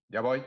ya voy.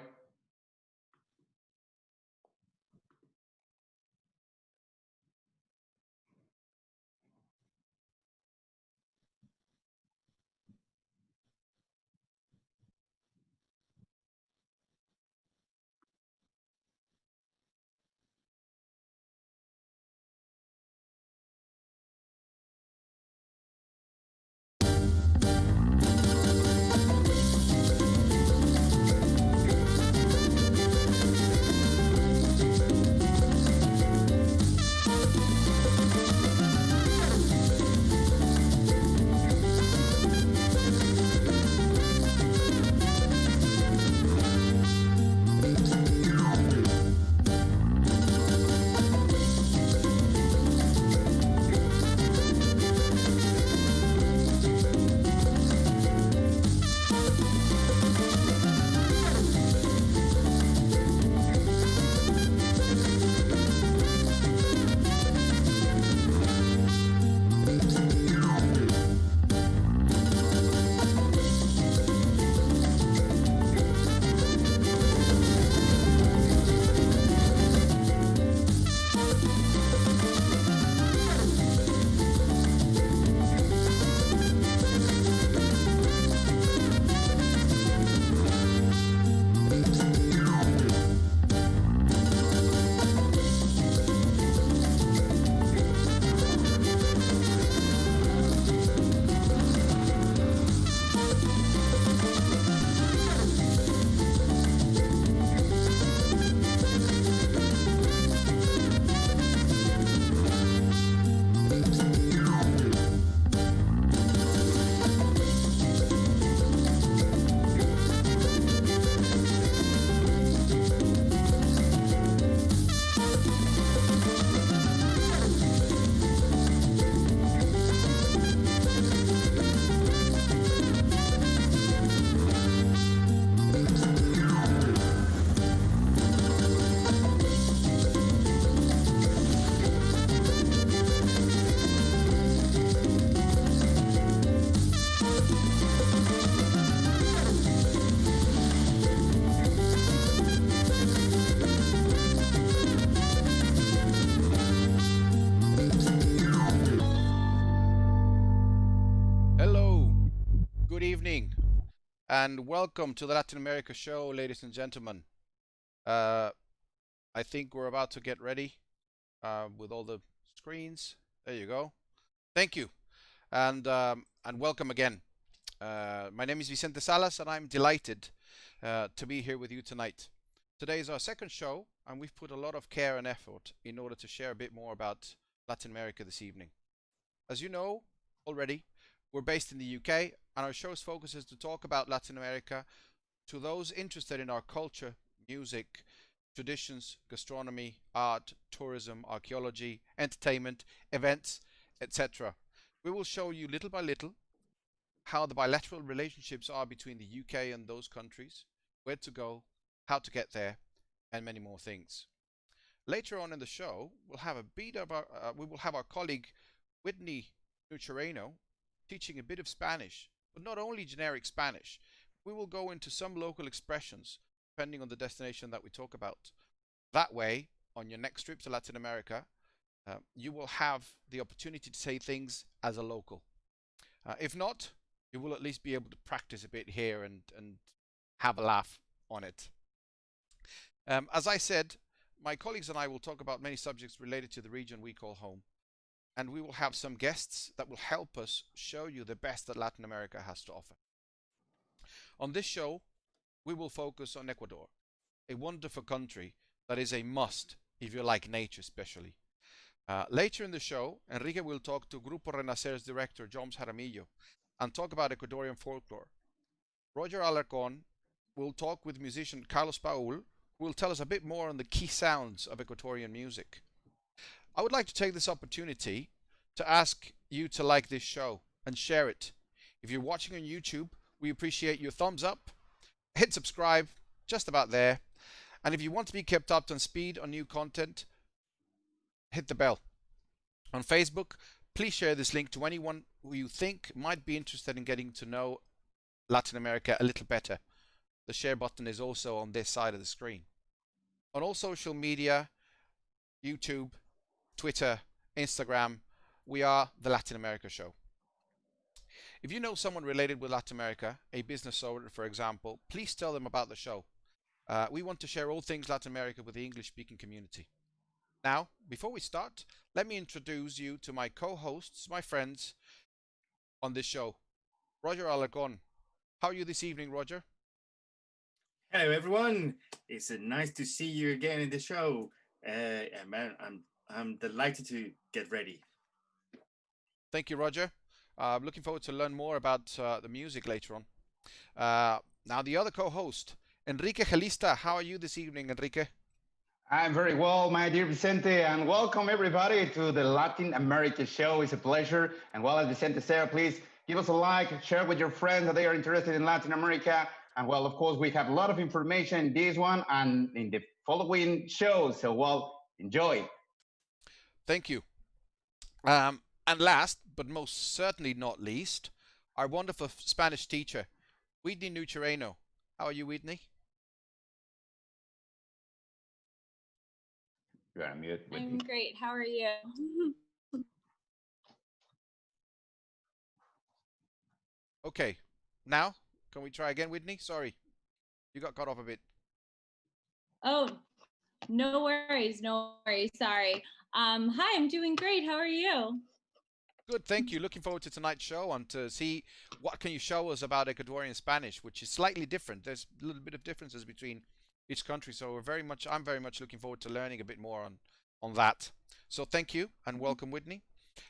Hello, good evening, and welcome to the Latin America show, ladies and gentlemen. Uh, I think we're about to get ready with all the screens. There you go. Thank you, and welcome again. My name is Vicente Salas, and I'm delighted to be here with you tonight. Today is our second show, and we've put a lot of care and effort in order to share a bit more about Latin America this evening. As you know already, we're based in the UK, and our show's focus is to talk about Latin America to those interested in our culture, music, traditions, gastronomy, art, tourism, archaeology, entertainment, events, etc. We will show you little by little how the bilateral relationships are between the UK and those countries, where to go, how to get there, and many more things. Later on in the show, we will have our colleague Whitney Nuchereno teaching a bit of Spanish, but not only generic Spanish. We will go into some local expressions depending on the destination that we talk about. That way, on your next trip to Latin America, you will have the opportunity to say things as a local. If not, you will at least be able to practice a bit here and have a laugh on it. As I said, my colleagues and I will talk about many subjects related to the region we call home. And we will have some guests that will help us show you the best that Latin America has to offer. On this show, we will focus on Ecuador, a wonderful country that is a must if you like nature especially. Later in the show, Enrique will talk to Grupo Renacer's director, Joms Jaramillo, and talk about Ecuadorian folklore. Roger Alarcon will talk with musician Carlos Paul, who will tell us a bit more on the key sounds of Ecuadorian music. I would like to take this opportunity to ask you to like this show and share it. If you're watching on YouTube, we appreciate your thumbs up. Hit subscribe, just about there. And if you want to be kept up to speed on new content, hit the bell. On Facebook, please share this link to anyone who you think might be interested in getting to know Latin America a little better. the share button is also on this side of the screen. On all social media, YouTube, Twitter, Instagram, we are the Latin America Show. If you know someone related with Latin America, a business owner, for example, please tell them about the show. We want to share all things Latin America with the English-speaking community. Now, before we start, let me introduce you to my co-hosts, my friends on this show. Roger Alarcon. How are you this evening, Roger? Hello, everyone. It's nice to see you again in the show. Man, I'm delighted to get ready. Thank you, Roger. I'm looking forward to learn more about the music later on. Now, the other co-host, Enrique Gelista. How are you this evening, Enrique? I'm very well, my dear Vicente, and welcome everybody to the Latin America Show. It's a pleasure. And well, as Vicente said, please give us a like, share with your friends that they are interested in Latin America. And well, of course, we have a lot of information in this one and in the following shows. So, well, enjoy. Thank you. And last, but most certainly not least, our wonderful Spanish teacher, Whitney Nuchereno. How are you, Whitney? You're on mute, I'm Whitney. great. How are you? Okay. Now, can we try again, Whitney? Sorry, you got cut off a bit. Oh, no worries. No worries. Sorry. Hi, I'm doing great. How are you? Good, thank you. Looking forward to tonight's show and to see what can you show us about Ecuadorian Spanish, which is slightly different. There's a little bit of differences between each country, so I'm very much looking forward to learning a bit more on that. So thank you and welcome, Whitney.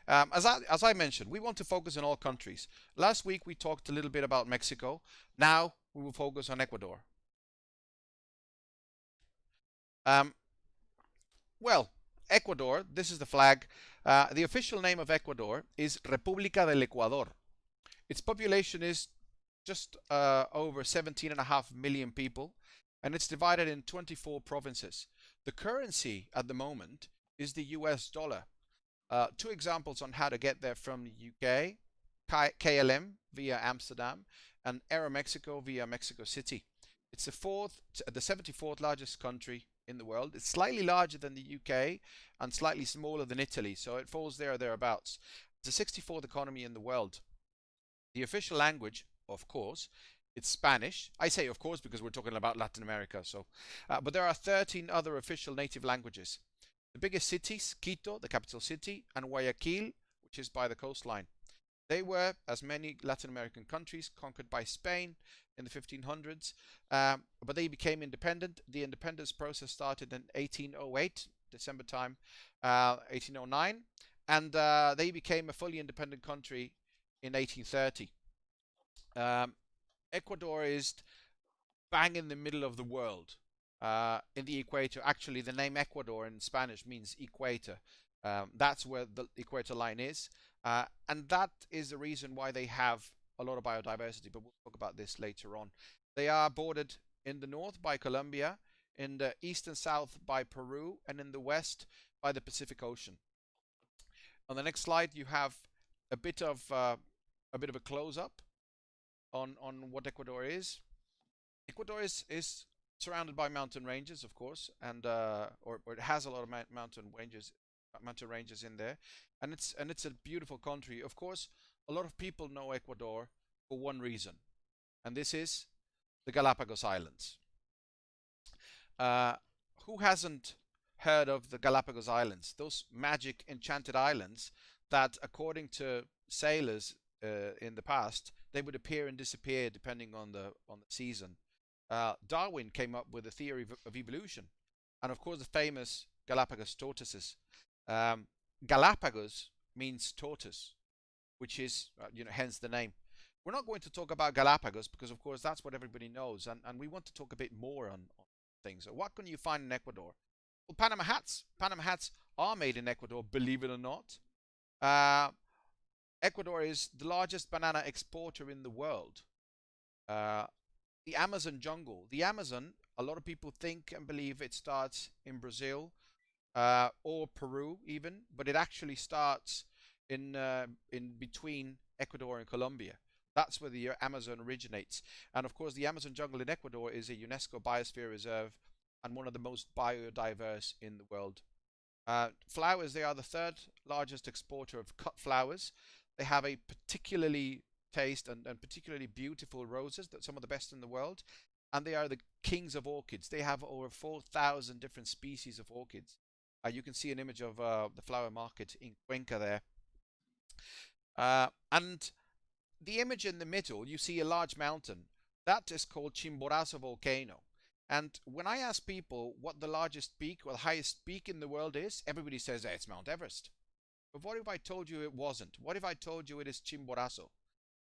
As I mentioned, we want to focus on all countries. Last week we talked a little bit about Mexico. Now we will focus on Ecuador. Well, Ecuador, this is the flag. The official name of Ecuador is República del Ecuador. Its population is just over 17.5 million people, and it's divided in 24 provinces. The currency at the moment is the US dollar. Two examples on how to get there from the UK, KLM via Amsterdam, and Aeromexico via Mexico City. It's the 74th largest country in the world. It's slightly larger than the UK and slightly smaller than Italy, so it falls there or thereabouts. It's the 64th economy in the world. The official language, of course, it's Spanish. I say of course because we're talking about Latin America, but there are 13 other official native languages. The biggest cities, Quito, the capital city, and Guayaquil, which is by the coastline. They were, as many Latin American countries, conquered by Spain in the 1500s, but they became independent. The independence process started in 1808, December time, 1809, and they became a fully independent country in 1830. Ecuador is bang in the middle of the world, in the equator. Actually, the name Ecuador in Spanish means equator. That's where the equator line is, and that is the reason why they have a lot of biodiversity, but we'll talk about this later on. They are bordered in the north by Colombia, in the east and south by Peru, and in the west by the Pacific Ocean. On the next slide, you have a bit of a close-up on what Ecuador is. Ecuador is surrounded by mountain ranges, of course, and or it has a lot of mountain ranges in there, and it's a beautiful country. Of course, a lot of people know Ecuador for one reason, and this is the Galapagos Islands. Who hasn't heard of the Galapagos Islands? Those magic enchanted islands that, according to sailors in the past, they would appear and disappear depending on the season. Darwin came up with a theory of evolution, and of course the famous Galapagos tortoises. Galapagos means tortoise, which is hence the name. We're not going to talk about Galapagos because of course that's what everybody knows, and we want to talk a bit more on things. So what can you find in Ecuador? Well, Panama hats. Panama hats are made in Ecuador, believe it or not. Ecuador is the largest banana exporter in the world. The Amazon jungle. The Amazon, a lot of people think and believe it starts in Brazil or Peru even, but it actually starts in between Ecuador and Colombia. That's where the Amazon originates. And of course, the Amazon jungle in Ecuador is a UNESCO Biosphere Reserve and one of the most biodiverse in the world. Flowers, they are the third largest exporter of cut flowers. They have a particularly taste and particularly beautiful roses, that some of the best in the world. And they are the kings of orchids. They have over 4,000 different species of orchids. You can see an image of the flower market in Cuenca there. And the image in the middle, you see a large mountain. That is called Chimborazo volcano. And when I ask people what the largest peak or the highest peak in the world is, everybody says, it's Mount Everest. But what if I told you it wasn't? What if I told you it is Chimborazo?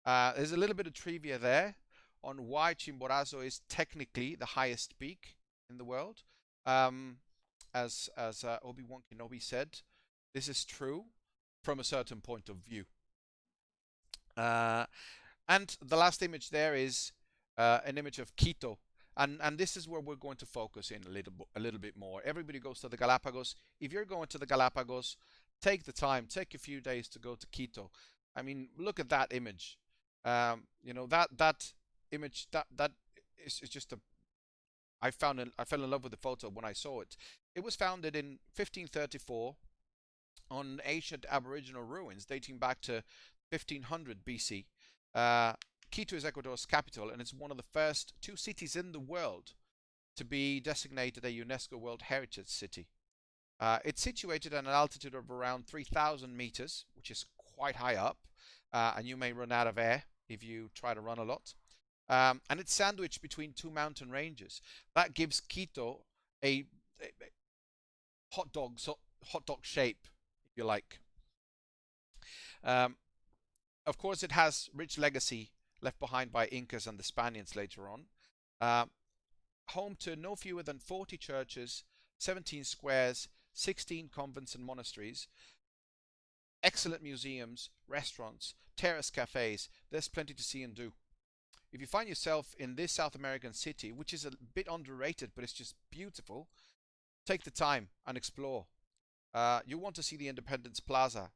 There's a little bit of trivia there on why Chimborazo is technically the highest peak in the world. As Obi-Wan Kenobi said, this is true from a certain point of view. And the last image there is an image of Quito. And this is where we're going to focus in a little bit more. Everybody goes to the Galapagos. If you're going to the Galapagos, take the time, take a few days to go to Quito. I mean, look at that image. You know, that image, that is just I fell in love with the photo when I saw it. It was founded in 1534 on ancient Aboriginal ruins dating back to 1500 BC. Quito is Ecuador's capital, and it's one of the first 2 cities in the world to be designated a UNESCO World Heritage City. It's situated at an altitude of around 3,000 meters, which is quite high up, and you may run out of air if you try to run a lot. And it's sandwiched between 2 mountain ranges. That gives Quito a hot dog shape, if you like. Of course, it has rich legacy left behind by Incas and the Spaniards later on. Home to no fewer than 40 churches, 17 squares, 16 convents and monasteries, excellent museums, restaurants, terrace cafes. There's plenty to see and do. If you find yourself in this South American city, which is a bit underrated, but it's just beautiful, take the time and explore. You want to see the Independence Plaza.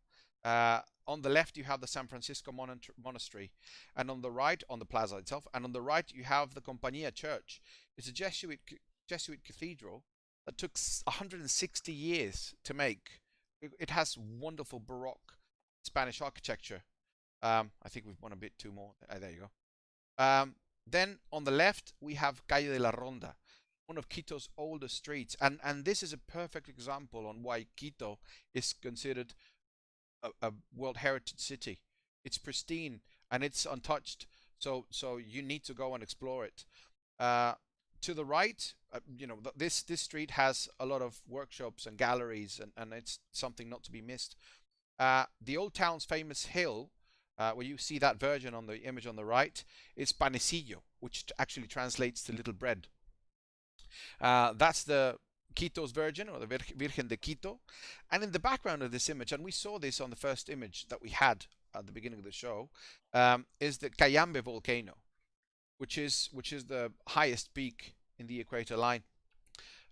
On the left, you have the San Francisco Monastery, and on the right, on the plaza itself, and on the right, you have the Compañía Church. It's a Jesuit cathedral that took 160 years to make. It has wonderful Baroque Spanish architecture. I think we've won a bit too more. There you go. Then on the left, we have Calle de la Ronda, one of Quito's oldest streets, and this is a perfect example on why Quito is considered a World Heritage City. It's pristine and it's untouched, so you need to go and explore it. To the right, you know, this street has a lot of workshops and galleries, and it's something not to be missed. The old town's famous hill, where you see that version on the image on the right, is Panecillo, which actually translates to little bread. That's the Quito's Virgin, or the Virgen de Quito. And in the background of this image, and we saw this on the first image that we had at the beginning of the show, is the Cayambe volcano, which is the highest peak in the equator line.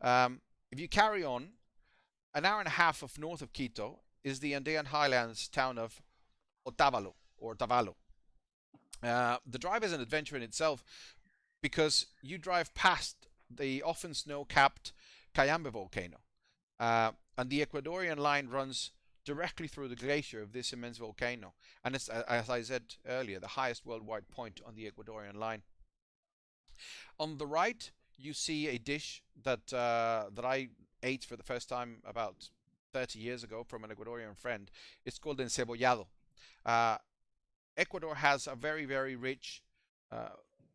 If you carry on, an hour and a half of north of Quito is the Andean highlands town of Otavalo, or Otavalo. The drive is an adventure in itself, because you drive past the often snow-capped Cayambe volcano, and the Ecuadorian line runs directly through the glacier of this immense volcano, and it's, as I said earlier, the highest worldwide point on the Ecuadorian line. On the right, you see a dish that I ate for the first time about 30 years ago from an Ecuadorian friend. It's called encebollado. Ecuador has a very, very rich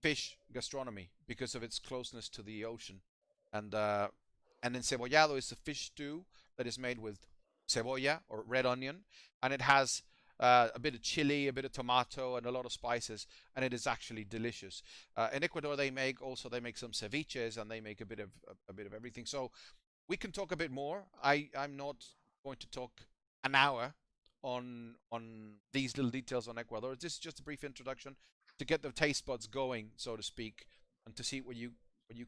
fish gastronomy because of its closeness to the ocean, and encebollado is a fish stew that is made with cebolla, or red onion, and it has a bit of chili, a bit of tomato, and a lot of spices, and it is actually delicious. In Ecuador, they make some ceviches, and they make a bit of everything. So we can talk a bit more. I'm not going to talk an hour on these little details on Ecuador. This is just a brief introduction to get the taste buds going, so to speak, and to see what you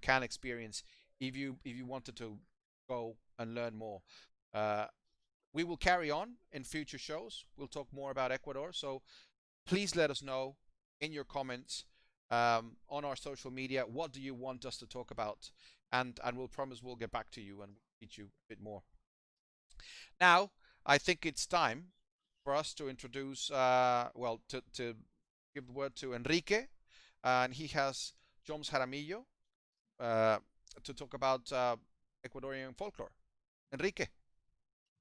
can experience if you wanted to go and learn more. We will carry on in future shows. We'll talk more about Ecuador, so please let us know in your comments on our social media. What do you want us to talk about? And we'll promise we'll get back to you and teach you a bit more. Now, I think it's time for us to introduce, to give the word to Enrique, and he has Joms Jaramillo uh, to talk about Ecuadorian folklore. Enrique.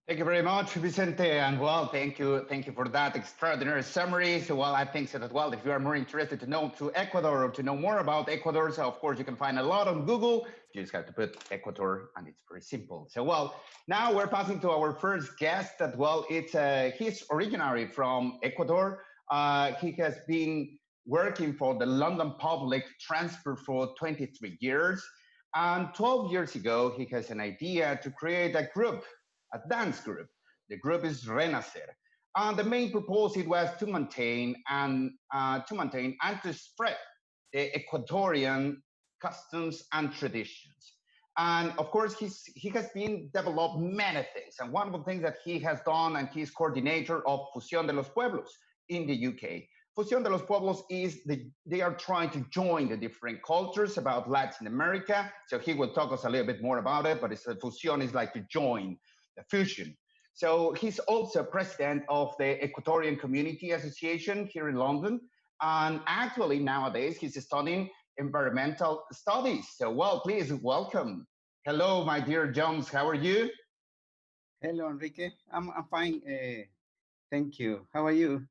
Thank you very much, Vicente, and well, thank you for that extraordinary summary. So, well, I think so that well, if you are more interested to know to Ecuador or to know more about Ecuador, so of course you can find a lot on Google. You just have to put Ecuador, and it's very simple. So, well, now we're passing to our first guest. That well, he's originally from Ecuador. He has been working for the London Public Transport for 23 years. And 12 years ago, he has an idea to create a dance group. The group is Renacer. And the main purpose it was to maintain and to spread the Ecuadorian customs and traditions. And of course, he has been developed many things. And one of the things that he has done, and he's coordinator of Fusión de los Pueblos in the UK. Fusión de los Pueblos they are trying to join the different cultures about Latin America. So he will talk us a little bit more about it, but Fusión is like to join the fusion. So he's also president of the Ecuadorian Community Association here in London. And actually nowadays he's studying environmental studies. So well, please welcome. Hello, my dear Jones. How are you? Hello, Enrique. I'm fine. Thank you. How are you?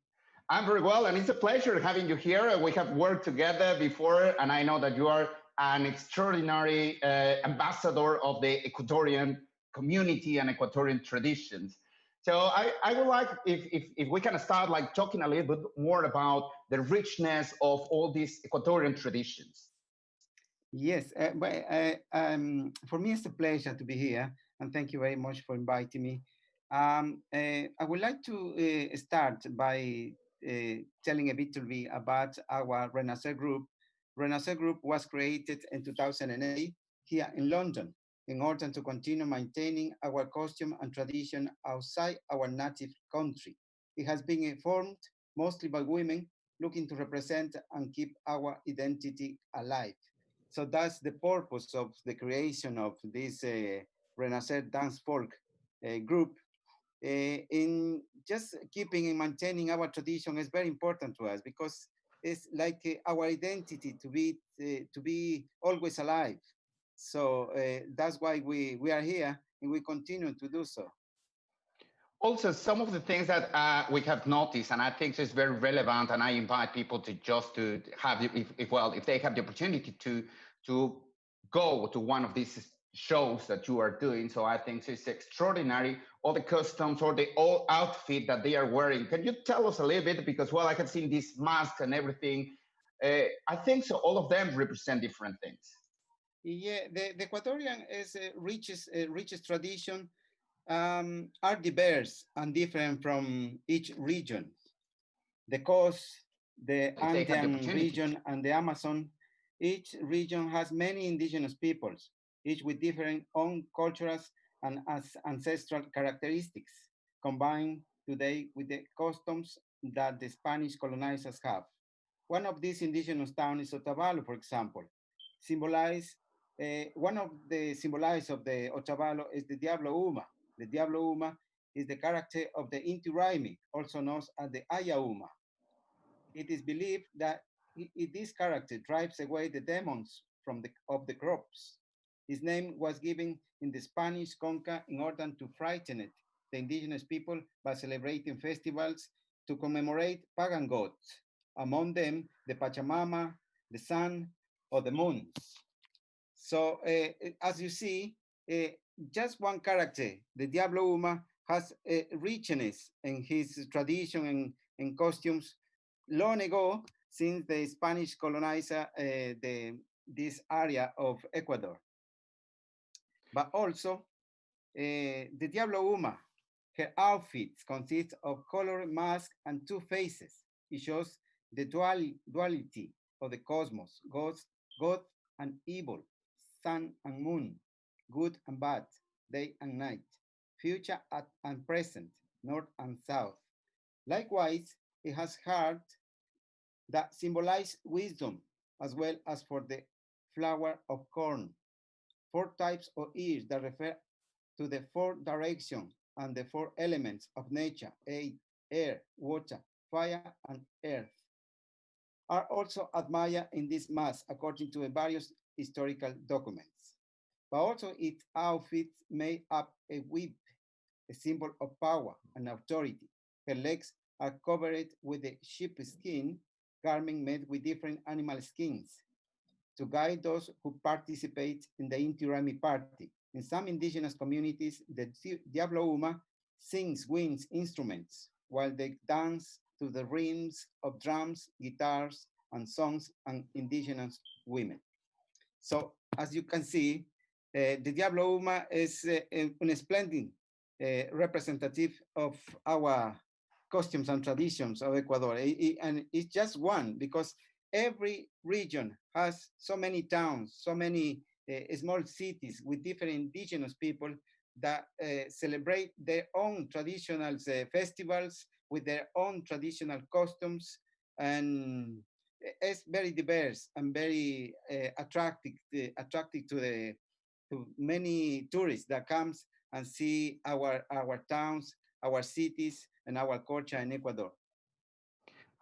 I'm very well, and it's a pleasure having you here. We have worked together before, and I know that you are an extraordinary ambassador of the Ecuadorian community and Ecuadorian traditions. So I would like if we can start like talking a little bit more about the richness of all these Ecuadorian traditions. Yes, for me, it's a pleasure to be here, and thank you very much for inviting me. I would like to start by telling a bit to me about our Renaissance group. Renaissance group was created in 2008 here in London in order to continue maintaining our costume and tradition outside our native country. It has been formed mostly by women looking to represent and keep our identity alive. So that's the purpose of the creation of this Renaissance dance folk group. In just keeping and maintaining our tradition is very important to us because it's like our identity to be always alive. So that's why we are here and we continue to do so. Also, some of the things that we have noticed, and I think is very relevant, and I invite people to just to have, if they have the opportunity to go to one of these shows that you are doing. So I think it's extraordinary, all the customs or the all outfit that they are wearing. Can you tell us a little bit? Because well, I have seen these masks and everything. I think so. All of them represent different things. Yeah, the Ecuadorian is richest tradition are diverse and different from each region. The coast, the If they have the Andean opportunity. region, and the Amazon, each region has many indigenous peoples, each with different own cultural and ancestral characteristics, combined today with the customs that the Spanish colonizers have. One of these indigenous towns is Otavalo, for example. Symbolize one of the symbolize of the Otavalo is the Diablo Uma. The Diablo Uma is the character of the Inti Raimi, also known as the Aya Uma. It is believed that this character drives away the demons of the crops. His name was given in the Spanish Conca in order to frighten it, the indigenous people by celebrating festivals to commemorate pagan gods, among them the Pachamama, the sun, or the moons. So, as you see, uh, just one character, the Diablo Uma, has a richness in his tradition and costumes long ago since the Spanish colonizer this area of Ecuador. But also, the Diablo Uma, her outfits consist of colored mask and two faces. It shows the duality of the cosmos, God and evil, sun and moon, good and bad, day and night, future and present, north and south. Likewise, it has heart that symbolize wisdom, as well as for the flower of corn. Four types of ears that refer to the four directions and the four elements of nature, air, water, fire, and earth, are also admired in this mass according to the various historical documents. But also its outfits made up a whip, a symbol of power and authority. Her legs are covered with a sheep skin garment made with different animal skins to guide those who participate in the Inti Raymi party. In some indigenous communities, the Diablo Uma sings wind instruments while they dance to the rhythms of drums, guitars, and songs and indigenous women. So, as you can see, the Diablo Uma is an splendid representative of our costumes and traditions of Ecuador. And it's just one because every region has so many towns, so many small cities with different indigenous people that celebrate their own traditional festivals with their own traditional costumes, and it's very diverse and very attractive to many tourists that comes and see our towns, our cities, and our culture in Ecuador.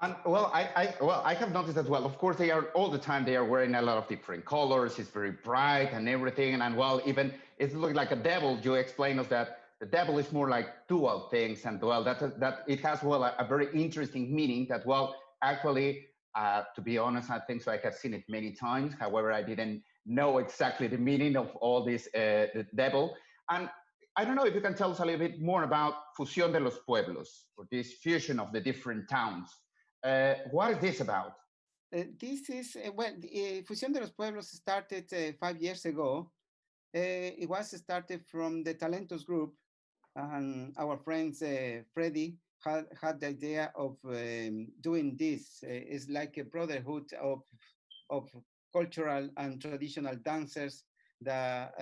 And well, I have noticed as well. Of course, they are all the time. They are wearing a lot of different colors. It's very bright and everything. And well, even it looks like a devil. You explain us that the devil is more like dual things, and well, that it has well a very interesting meaning. That well, actually, to be honest, I think so. I have seen it many times. However, I didn't know exactly the meaning of all this the devil. And I don't know if you can tell us a little bit more about Fusión de los Pueblos, or this fusion of the different towns. What is this about? This is, well, Fusión de los Pueblos started 5 years ago. It was started from the Talentos group, and our friends Freddy had the idea of doing this. It's like a brotherhood of cultural and traditional dancers that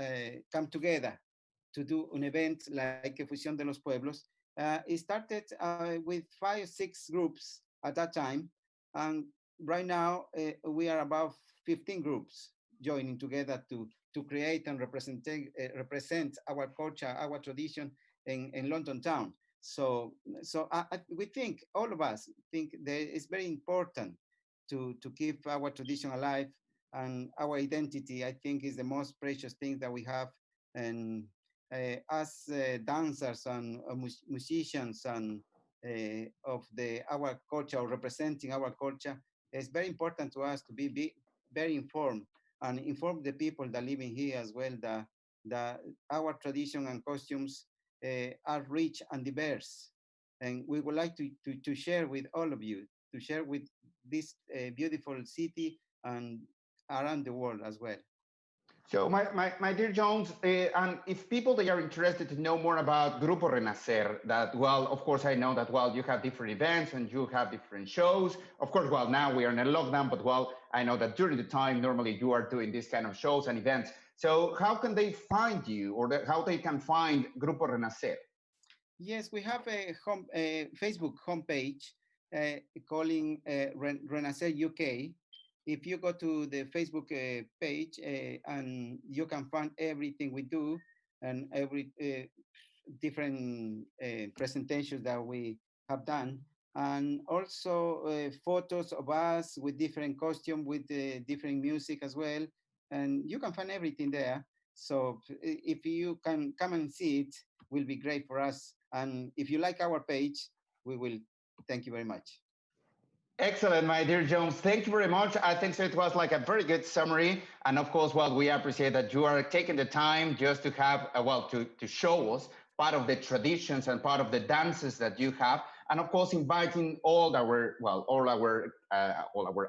come together to do an event like a Fusión de los Pueblos. It started with 5 or 6 groups at that time, and right now we are about 15 groups joining together to create and represent our culture, our tradition in London town. So we think, all of us think that it's very important to keep our tradition alive, and our identity, I think, is the most precious thing that we have. And as dancers and musicians and of the our culture, or representing our culture, it's very important to us to be very informed and inform the people that live in here as well that our tradition and costumes are rich and diverse. And we would like to share with all of you, to share with this beautiful city and around the world as well. So, my dear Jones, and if people they are interested to know more about Grupo Renacer, that well, of course, I know that well, you have different events and you have different shows. Of course, well, now we are in a lockdown, but well, I know that during the time normally you are doing these kind of shows and events. So, how can they find you, or how they can find Grupo Renacer? Yes, we have a Facebook homepage calling Renacer UK. If you go to the Facebook page, and you can find everything we do, and every different presentations that we have done, and also photos of us with different costume, with different music as well, and you can find everything there. So if you can come and see it, will be great for us. And if you like our page, we will thank you very much. Excellent, my dear Jones. Thank you very much. I think so it was like a very good summary. And of course, well, we appreciate that you are taking the time just to have, well, to show us part of the traditions and part of the dances that you have. And of course, inviting all our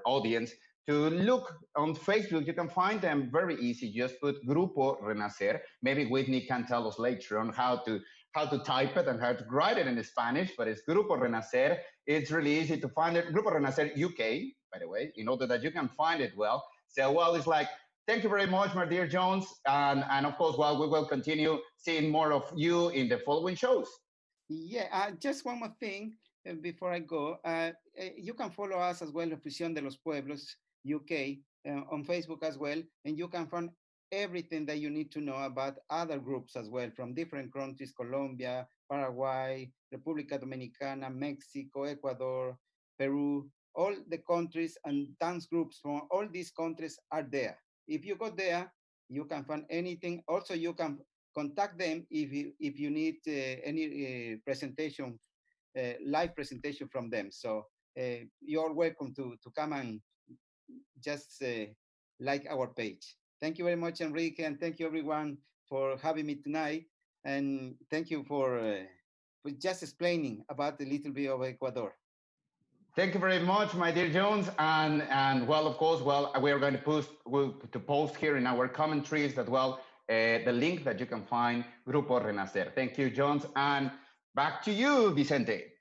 audience to look on Facebook. You can find them very easy. Just put Grupo Renacer. Maybe Whitney can tell us later on how to type it and how to write it in Spanish, but it's Grupo Renacer. It's really easy to find it. Grupo Renacer UK, by the way, in order that you can find it well. So, well, it's like, thank you very much, my dear Jones. And of course, well, we will continue seeing more of you in the following shows. Yeah, just one more thing. before I go, you can follow us as well, Fusión de los Pueblos UK, on Facebook as well, and you can find everything that you need to know about other groups as well from different countries: Colombia, Paraguay, República Dominicana, Mexico, Ecuador, Peru. All the countries and dance groups from all these countries are there. If you go there, you can find anything. Also, you can contact them if you need any presentation, live presentation from them. So you're welcome to come and just like our page. Thank you very much, Enrique, and thank you everyone for having me tonight. And thank you for just explaining about a little bit of Ecuador. Thank you very much, my dear Jones. And well, of course, well, we are going to post here in our commentaries that the link that you can find Grupo Renacer. Thank you, Jones. And back to you, Vicente.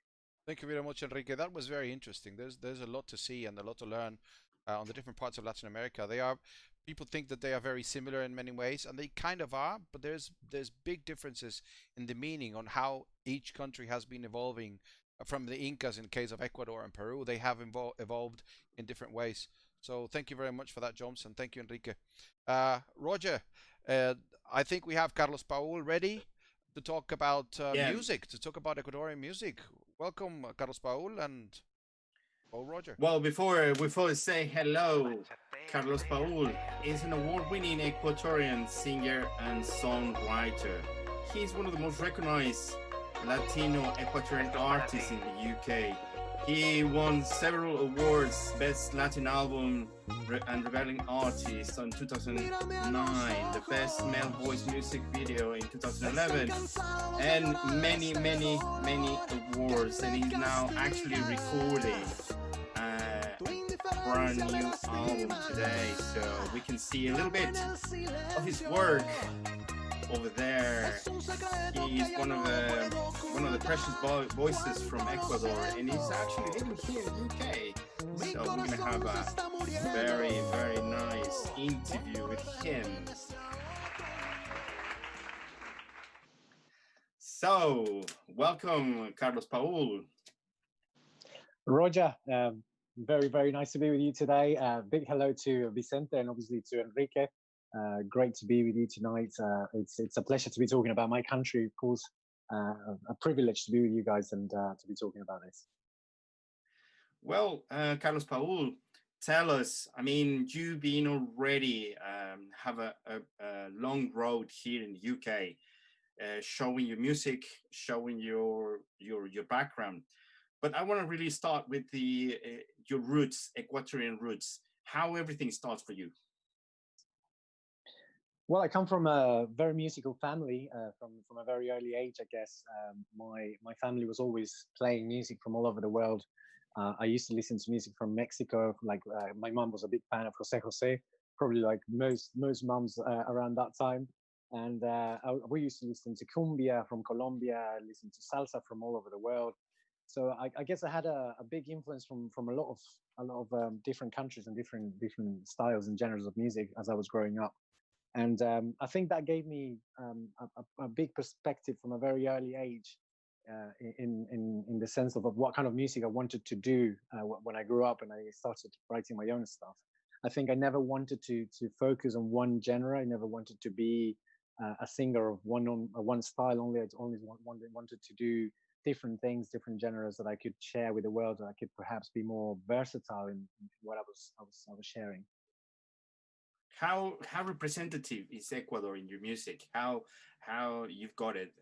Thank you very much, Enrique. That was very interesting. There's a lot to see and a lot to learn on the different parts of Latin America. People think that they are very similar in many ways, and they kind of are, but there's big differences in the meaning on how each country has been evolving from the Incas. In the case of Ecuador and Peru, they have evolved in different ways. So thank you very much for that, Jones, and thank you, Enrique. Roger, I think we have Carlos Paul ready to talk about music, to talk about Ecuadorian music. Welcome, Carlos Paul and Paul Roger. Well, before we say hello, Carlos Paul is an award-winning Ecuadorian singer and songwriter. He's one of the most recognized Latino Ecuadorian artists in the UK. He won several awards, Best Latin Album and Revealing Artist in 2009, the Best Male Voice Music Video in 2011, and many awards. And he's now actually recording a brand new album today, so we can see a little bit of his work over there. He's one of the precious voices from Ecuador, and he's actually living here in the UK. So we're gonna have a very nice interview with him. So welcome, Carlos Paul. Roger, very nice to be with you today. Big hello to Vicente and obviously to Enrique. Great to be with you tonight. It's a pleasure to be talking about my country, of course. A privilege to be with you guys and to be talking about this. Well, Carlos Paul, tell us. I mean, you've been already have a long road here in the UK, showing your music, showing your background. But I want to really start with your roots, Ecuadorian roots. How everything starts for you. Well, I come from a very musical family from a very early age, I guess. My family was always playing music from all over the world. I used to listen to music from Mexico. Like my mom was a big fan of Jose, probably like most moms around that time. And we used to listen to cumbia from Colombia, listen to salsa from all over the world. So I guess I had a big influence from a lot of different countries and different styles and genres of music as I was growing up. And I think that gave me a big perspective from a very early age in the sense of what kind of music I wanted to do when I grew up and I started writing my own stuff. I think I never wanted to focus on one genre. I never wanted to be a singer of one style only. I only wanted to do different things, different genres that I could share with the world, that I could perhaps be more versatile in what I was sharing. How representative is Ecuador in your music? How you've got it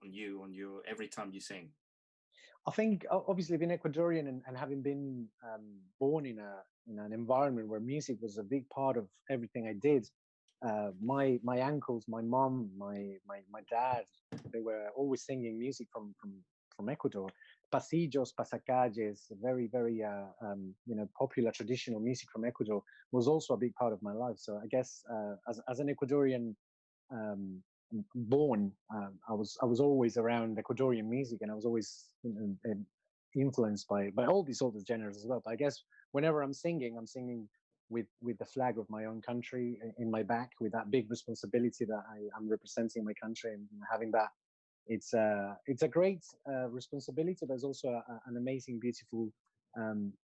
on you every time you sing? I think obviously being Ecuadorian and having been born in an environment where music was a big part of everything I did. My uncles, my mom, my dad, they were always singing music from Ecuador. Pasillos, pasacalles, very popular traditional music from Ecuador was also a big part of my life. So I guess as an Ecuadorian born, I was always around Ecuadorian music, and I was always influenced by all these other genres as well. But I guess whenever I'm singing with the flag of my own country in my back, with that big responsibility that I'm representing my country and having that it's a great responsibility, but it's also an amazing, beautiful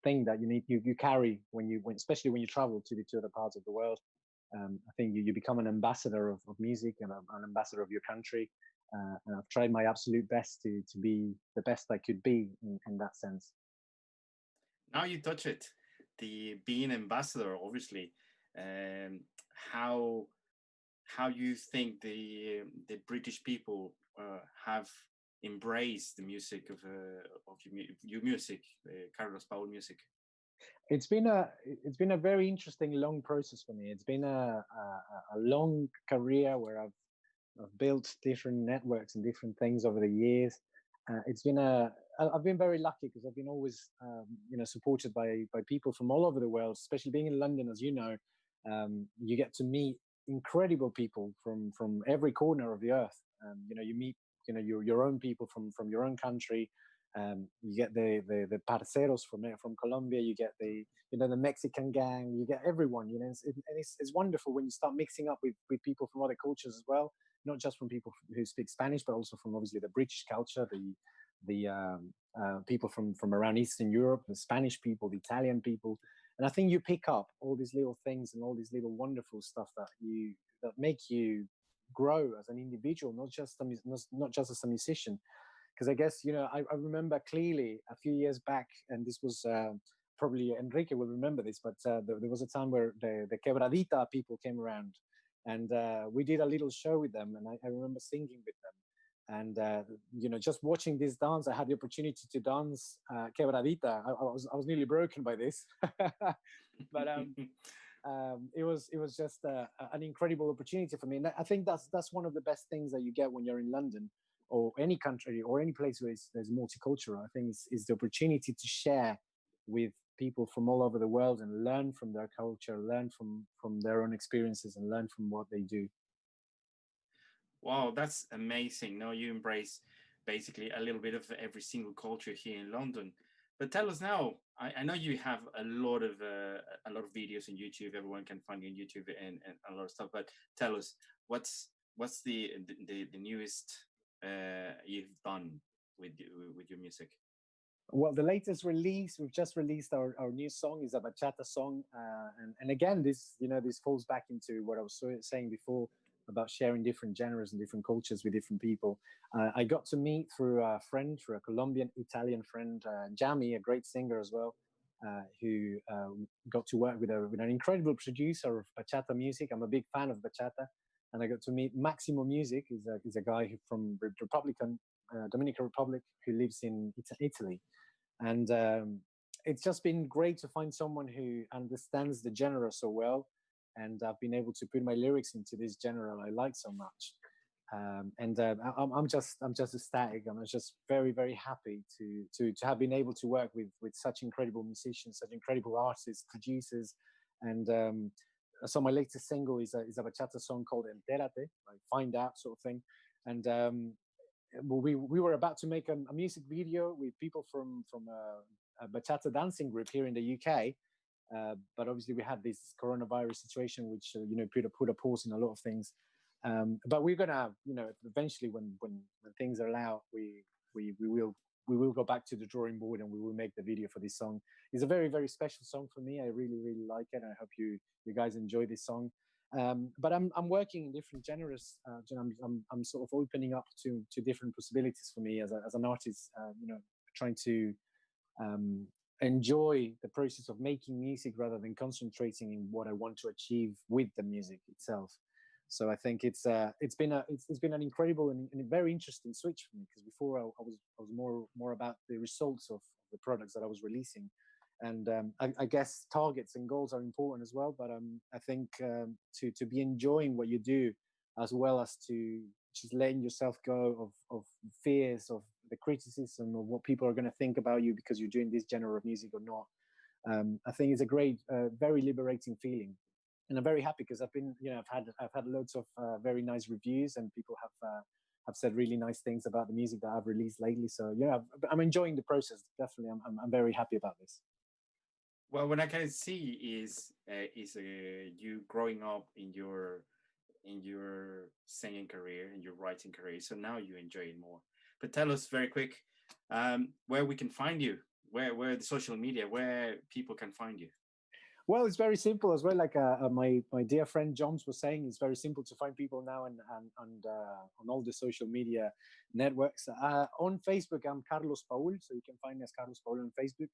thing that you carry when especially when you travel to other parts of the world. I think you become an ambassador of music and an ambassador of your country. And I've tried my absolute best to be the best I could be in that sense. Now you touch it, the being ambassador, obviously. Um, how you think the British people have embraced the music of your music, Carlos Paul music? It's been a very interesting long process for me. It's been a long career where I've built different networks and different things over the years. It's been I've been very lucky because I've been always supported by people from all over the world. Especially being in London, as you know, you get to meet incredible people from every corner of the earth. You meet your own people from your own country. You get the parceros from Colombia. You get the Mexican gang. You get everyone. It's wonderful when you start mixing up with people from other cultures as well, not just from people who speak Spanish, but also from obviously the British culture, the people from around Eastern Europe, the Spanish people, the Italian people. And I think you pick up all these little things and all these little wonderful stuff that make you grow as an individual, not just as a musician. Because I guess I remember clearly a few years back, and this was probably Enrique will remember this, but there was a time where the Quebradita people came around, and we did a little show with them, and I remember singing with them. And just watching this dance, I had the opportunity to dance Quebradita. I was nearly broken by this, but it was just an incredible opportunity for me. And I think that's one of the best things that you get when you're in London or any country or any place where there's multicultural. I think is the opportunity to share with people from all over the world and learn from their culture, learn from their own experiences, and learn from what they do. Wow, that's amazing. No, you embrace basically a little bit of every single culture here in London. But tell us now. I know you have a lot of videos on YouTube. Everyone can find you on YouTube and a lot of stuff. But tell us what's the newest you've done with your music. Well, the latest release, we've just released our new song, is a bachata song. And again, this falls back into what I was saying before about sharing different genres and different cultures with different people. I got to meet through a Colombian Italian friend, Jamie, a great singer as well, who got to work with an incredible producer of bachata music. I'm a big fan of bachata. And I got to meet Maximo Music. He's a guy from Dominican Republic who lives in Italy. And it's just been great to find someone who understands the genre so well. And I've been able to put my lyrics into this genre I like so much. I'm just ecstatic. I'm just very, very happy to have been able to work with such incredible musicians, such incredible artists, producers. And so my latest single is a bachata song called Entérate, like find out sort of thing. And we were about to make a music video with people from a bachata dancing group here in the UK. But obviously we had this coronavirus situation, which put a pause in a lot of things. But we're gonna, eventually when things are allowed, we will go back to the drawing board and we will make the video for this song. It's a very, very special song for me. I really, really like it. I hope you guys enjoy this song. But I'm working in different genres. I'm sort of opening up to different possibilities for me as an artist. Trying to enjoy the process of making music rather than concentrating in what I want to achieve with the music itself. So I think it's been an incredible and a very interesting switch for me, because before I was more about the results of the products that I was releasing, and I guess targets and goals are important as well. But I think to be enjoying what you do, as well as to just letting yourself go of fears of the criticism of what people are going to think about you because you're doing this genre of music or not. I think it's a great, very liberating feeling. And I'm very happy because I've had loads of very nice reviews, and people have said really nice things about the music that I've released lately. So I'm enjoying the process. Definitely, I'm very happy about this. Well, what I can see is you growing up in in your singing career, in your writing career. So now you enjoy it more. But tell us very quick where we can find you, where the social media, where people can find you. Well, it's very simple as well. Like my dear friend Joms was saying, it's very simple to find people now and on all the social media networks. On Facebook, I'm Carlos Paul, so you can find me as Carlos Paul on Facebook.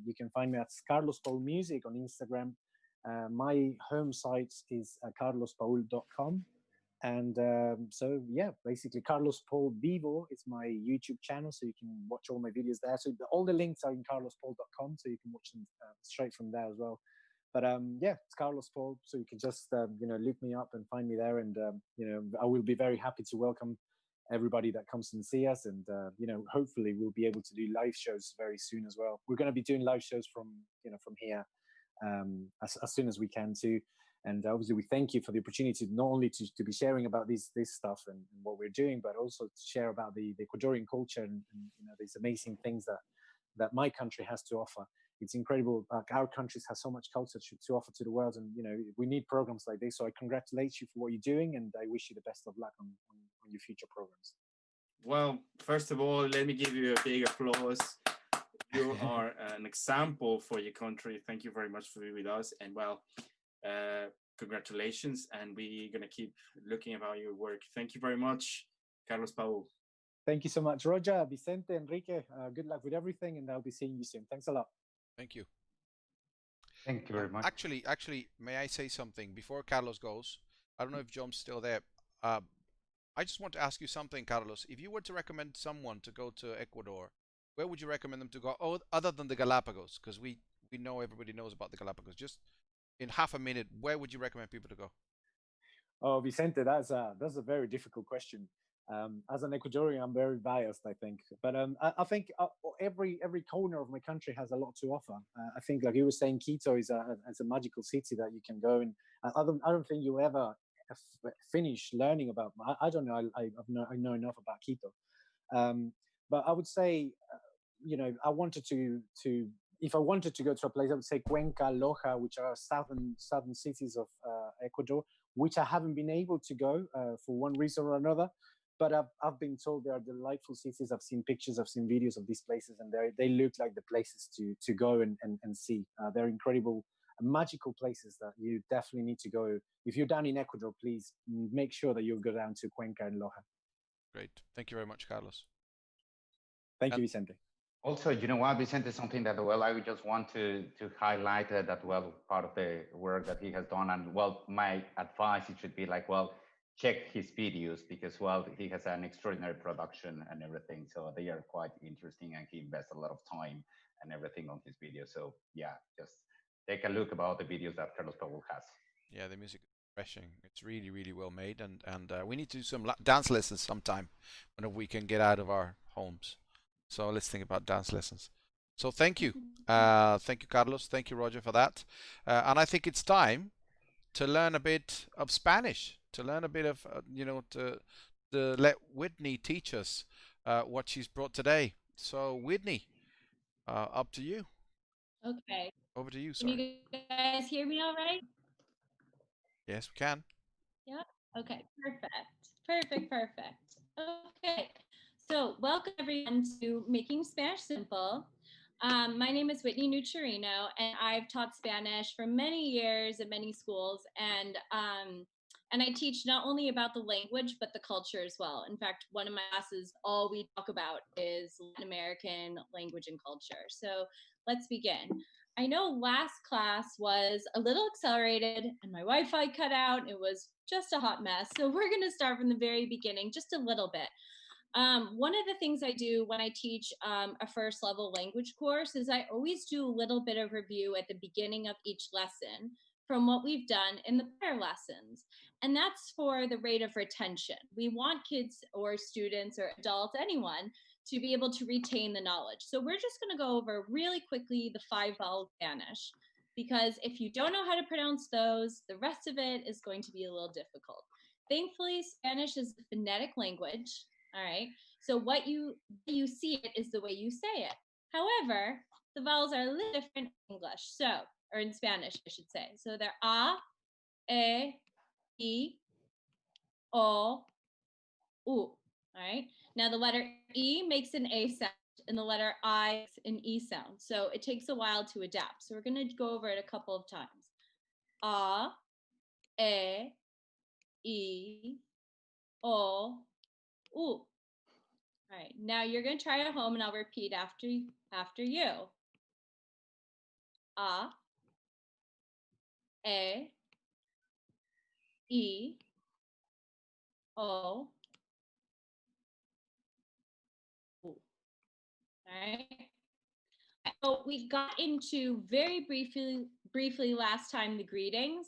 You can find me as Carlos Paul Music on Instagram. My home site is carlospaul.com. And so, yeah, basically, Carlos Paul Vivo is my YouTube channel, so you can watch all my videos there. So all the links are in carlospaul.com, so you can watch them straight from there as well. But yeah, it's Carlos Paul, so you can just look me up and find me there, and I will be very happy to welcome everybody that comes and see us, and hopefully we'll be able to do live shows very soon as well. We're going to be doing live shows from here as soon as we can too. And obviously, we thank you for the opportunity not only to be sharing about this stuff and what we're doing, but also to share about the Ecuadorian culture and these amazing things that my country has to offer. It's incredible. Like, our countries has so much culture to offer to the world, and we need programs like this. So I congratulate you for what you're doing, and I wish you the best of luck on your future programs. Well, first of all, let me give you a big applause. You are an example for your country. Thank you very much for being with us. And well, congratulations. And we're going to keep looking about your work. Thank you very much, Carlos Paul. Thank you so much, Roger, Vicente, Enrique. Good luck with everything, and I'll be seeing you soon. Thanks a lot. Thank you. Thank you very much. Actually, may I say something before Carlos goes? I don't know if John's still there. I just want to ask you something, Carlos. If you were to recommend someone to go to Ecuador, where would you recommend them to go? Oh, other than the Galapagos, because we know everybody knows about the Galapagos. Just in half a minute, where would you recommend people to go? Oh, Vicente, that's a very difficult question. As an Ecuadorian, I'm very biased, I think. But I think every corner of my country has a lot to offer. I think, like you were saying, Quito is a magical city that you can go, and I don't think you'll ever finish learning about. I don't know. I know enough about Quito, but I would say, I wanted to if I wanted to go to a place, I would say Cuenca, Loja, which are southern cities of Ecuador, which I haven't been able to go for one reason or another. But I've been told they are delightful cities. I've seen pictures, I've seen videos of these places, and they look like the places to go and see. They're incredible, magical places that you definitely need to go. If you're down in Ecuador, please make sure that you'll go down to Cuenca and Loja. Great. Thank you very much, Carlos. Thank you, Vicente. Also, you know what, Vicente, something that, well, I would just want to highlight that, well, part of the work that he has done. And, well, my advice, it should be like, well, check his videos because, well, he has an extraordinary production and everything. So they are quite interesting and he invests a lot of time and everything on his videos. So, yeah, just take a look about the videos that Carlos Paul has. Yeah, the music is refreshing. It's really, really well made. And we need to do some dance lessons sometime when we can get out of our homes. So let's think about dance lessons. So thank you. Thank you, Carlos. Thank you, Roger, for that. And I think it's time to learn a bit of Spanish, to learn a bit of, to let Whitney teach us what she's brought today. So, Whitney, up to you. Okay. Over to you, sorry. Can you guys hear me all right? Yes, we can. Yeah. Okay. Perfect. Okay. So welcome everyone to Making Spanish Simple. My name is Whitney Nucharino, and I've taught Spanish for many years at many schools, and I teach not only about the language but the culture as well. In fact, one of my classes, all we talk about is Latin American language and culture. So let's begin. I know last class was a little accelerated and my Wi-Fi cut out. It was just a hot mess. So we're going to start from the very beginning, just a little bit. One of the things I do when I teach a first level language course is I always do a little bit of review at the beginning of each lesson from what we've done in the prior lessons. And that's for the rate of retention. We want kids or students or adults, anyone, to be able to retain the knowledge. So we're just going to go over really quickly the 5 vowel Spanish, because if you don't know how to pronounce those, the rest of it is going to be a little difficult. Thankfully, Spanish is a phonetic language. All right. So what you see it is the way you say it. However, the vowels are a little different in English. Or in Spanish, I should say. So they're a, e, O, U. All right. Now the letter E makes an A sound and the letter I makes an E sound. So it takes a while to adapt. So we're going to go over it a couple of times. A, E, I, O, U. All right. Now you're going to try it at home and I'll repeat after you. A, E, I, O, U. All right. So we got into very briefly last time the greetings.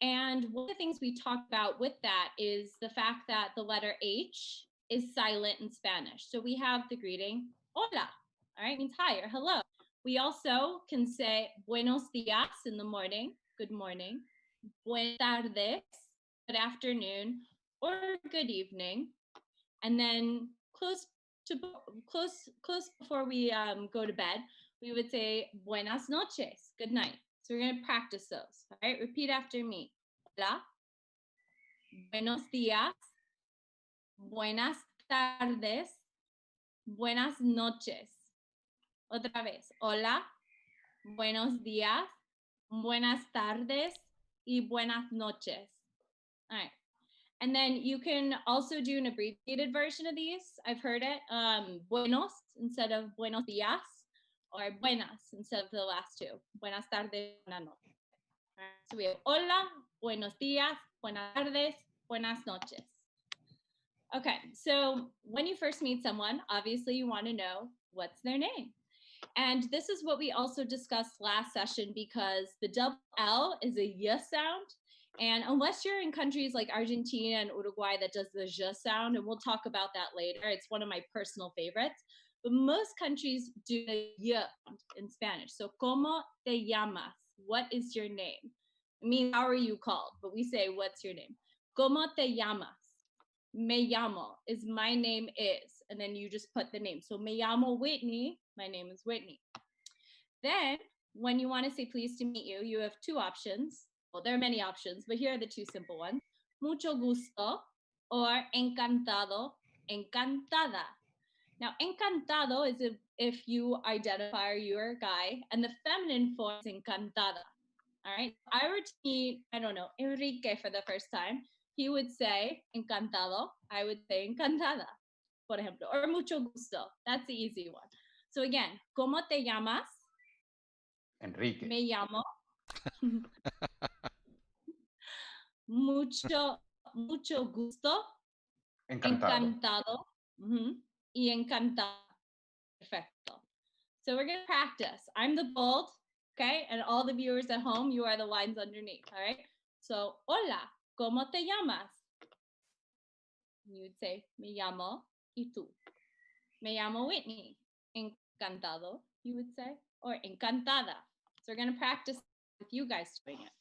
And one of the things we talked about with that is the fact that the letter H is silent in Spanish. So we have the greeting, hola, all right, means hi or hello. We also can say buenos dias in the morning, good morning, buenas tardes, good afternoon, or good evening. And then close before we go to bed, we would say buenas noches, good night. So we're going to practice those. All right, repeat after me. Hola, buenos días, buenas tardes, buenas noches. Otra vez. Hola, buenos días, buenas tardes, y buenas noches. All right. And then you can also do an abbreviated version of these. I've heard it. Buenos instead of buenos días, or buenas instead of the last two. Buenas tardes, buenas noches. Right, so we have hola, buenos días, buenas tardes, buenas noches. Okay, so when you first meet someone, obviously you want to know what's their name. And this is what we also discussed last session because the double L is a y sound. And unless you're in countries like Argentina and Uruguay that does the j sound, and we'll talk about that later, it's one of my personal favorites. But most countries do the y in Spanish. So, ¿cómo te llamas? What is your name? I mean, how are you called? But we say, what's your name? ¿Cómo te llamas? Me llamo is my name is. And then you just put the name. So, me llamo Whitney. My name is Whitney. Then, when you want to say pleased to meet you, you have two options. Well, there are many options, but here are the two simple ones. Mucho gusto or encantado, encantada. Now, encantado is if you identify you're a guy, and the feminine form is encantada. All right. If I were to meet, I don't know, Enrique for the first time, he would say encantado. I would say encantada, por ejemplo, or mucho gusto. That's the easy one. So again, ¿cómo te llamas? Enrique. Me llamo. mucho gusto. Encantado. Y encantada. Perfecto. So we're going to practice. I'm the bold, okay? And all the viewers at home, you are the lines underneath, all right? So, hola, ¿cómo te llamas? You would say, me llamo, y tú. Me llamo Whitney. Encantado, you would say, or encantada. So we're going to practice with you guys doing it.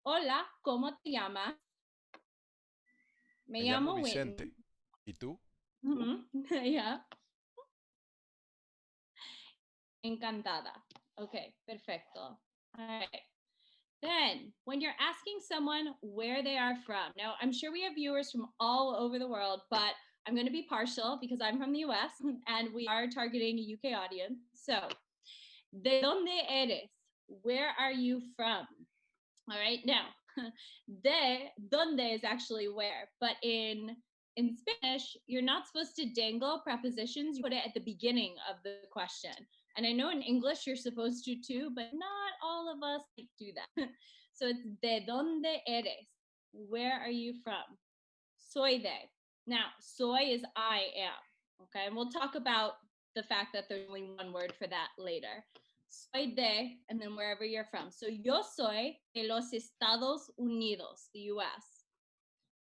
Hola, ¿cómo te llamas? Me llamo Vicente. Whitney. ¿Y tú? Yeah. Encantada. Okay, perfecto. All right. Then, when you're asking someone where they are from, now I'm sure we have viewers from all over the world, but I'm going to be partial because I'm from the US and we are targeting a UK audience. So, ¿de dónde eres? Where are you from? All right, now, de dónde is actually where, but in Spanish, you're not supposed to dangle prepositions. You put it at the beginning of the question. And I know in English you're supposed to too, but not all of us do that. So it's de dónde eres? Where are you from? Soy de. Now, soy is I am. Okay, and we'll talk about the fact that there's only one word for that later. Soy de, and then wherever you're from. So yo soy de los Estados Unidos, the US.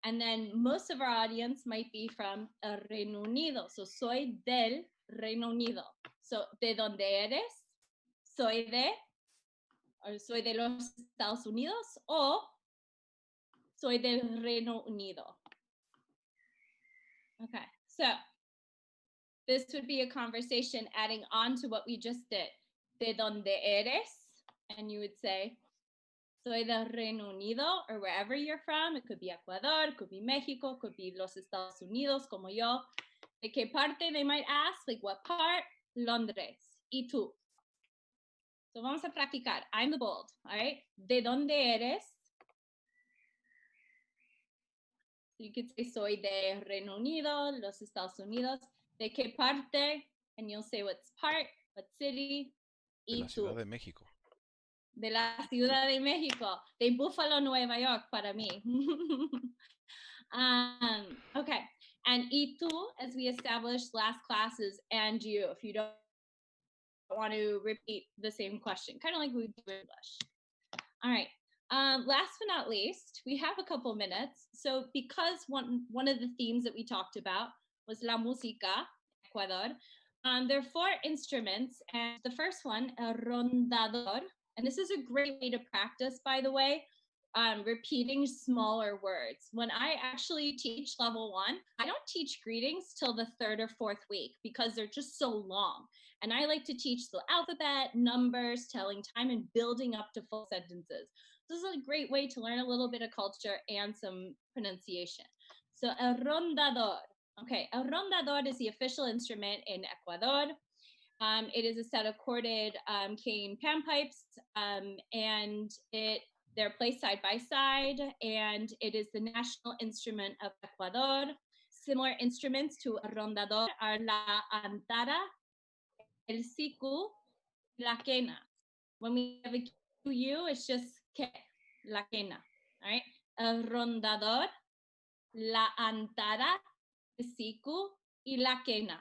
And then most of our audience might be from el Reino Unido. So soy del Reino Unido. So, ¿de dónde eres? Soy de, or soy de los Estados Unidos, o soy del Reino Unido. Okay, so this would be a conversation adding on to what we just did. ¿De dónde eres? And you would say, Soy del Reino Unido, or wherever you're from. It could be Ecuador, it could be Mexico, it could be los Estados Unidos, como yo. ¿De qué parte? They might ask, like what part? Londres. ¿Y tú? So vamos a practicar. I'm the bold, all right? ¿De dónde eres? So you could say soy de Reino Unido, los Estados Unidos. ¿De qué parte? And you'll say what's part, what city. De la ¿Y Ciudad tú? de México. De la Ciudad de México. De Buffalo, Nueva York, para mí. Okay. And ¿y tú, as we established last classes, and you, if you don't want to repeat the same question, kind of like we do in English. All right. Last but not least, we have a couple minutes. So because one of the themes that we talked about was la música, Ecuador, there are 4 instruments, and the first one, el rondador, and this is a great way to practice, by the way, repeating smaller words. When I actually teach level 1, I don't teach greetings till the 3rd or 4th week because they're just so long. And I like to teach the alphabet, numbers, telling time, and building up to full sentences. This is a great way to learn a little bit of culture and some pronunciation. So el rondador. Okay, el rondador is the official instrument in Ecuador. It is a set of corded cane panpipes, and they're placed side by side, and it is the national instrument of Ecuador. Similar instruments to el rondador are la antara, el siku, la quena. When we have a QU, it's just que, la quena. All right. El rondador, la antara, el siku y la quena.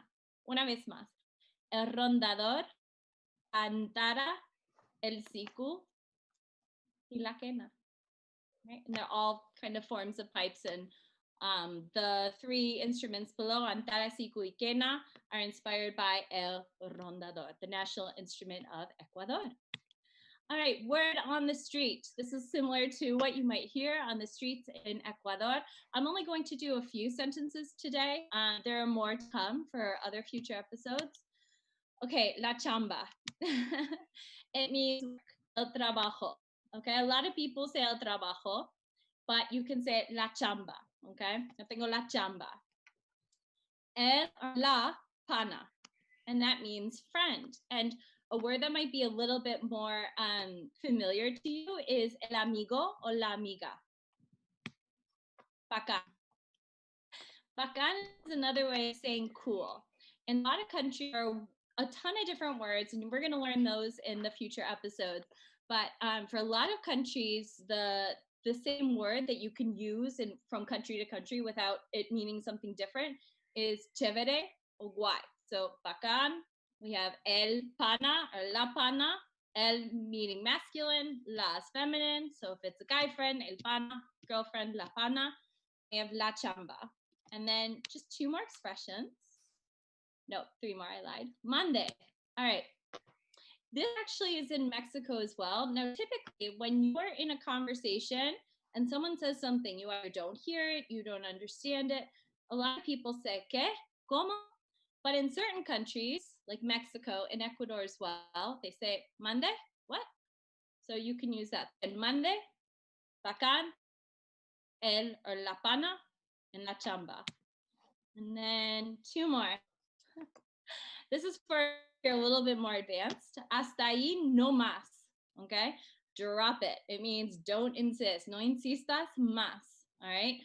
Una vez más. El rondador, antara, el siku y la quena. Right? And they're all kind of forms of pipes, and the 3 instruments below, antara, siku, y quena, are inspired by el rondador, the national instrument of Ecuador. All right, word on the street. This is similar to what you might hear on the streets in Ecuador. I'm only going to do a few sentences today. There are more to come for other future episodes. Okay, la chamba. It means el trabajo. Okay, a lot of people say el trabajo, but you can say la chamba. Okay, yo tengo la chamba. El or la pana, and that means friend. And a word that might be a little bit more familiar to you is el amigo o la amiga. Bacán. Bacán is another way of saying cool. In a lot of countries, there are a ton of different words, and we're going to learn those in the future episodes. But for a lot of countries, the same word that you can use from country to country without it meaning something different is chévere o guay. So bacán, we have el pana or la pana, el meaning masculine, la is feminine. So if it's a guy friend, el pana, girlfriend, la pana. We have la chamba. And then just 2 more expressions. No, 3 more, I lied. Monday. All right. This actually is in Mexico as well. Now, typically, when you're in a conversation and someone says something, you either don't hear it, you don't understand it. A lot of people say, ¿qué? ¿Cómo? But in certain countries, like Mexico and Ecuador as well, they say, Monday? What? So you can use that. And Monday, bacán, el or la pana, and la chamba. And then 2 more. This is for a little bit more advanced. Hasta ahí no más. Okay? Drop it. It means don't insist. No insistas más. All right?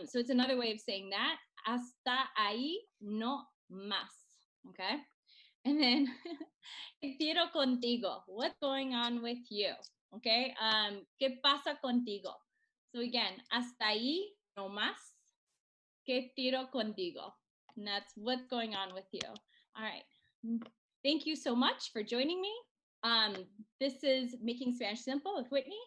So it's another way of saying that. Hasta ahí no más. Okay? And then, ¿qué tiro contigo? What's going on with you? Okay? ¿Qué pasa contigo? So again, hasta ahí no más. ¿Qué tiro contigo? And that's what's going on with you. All right. Thank you so much for joining me. This is Making Spanish Simple with Whitney.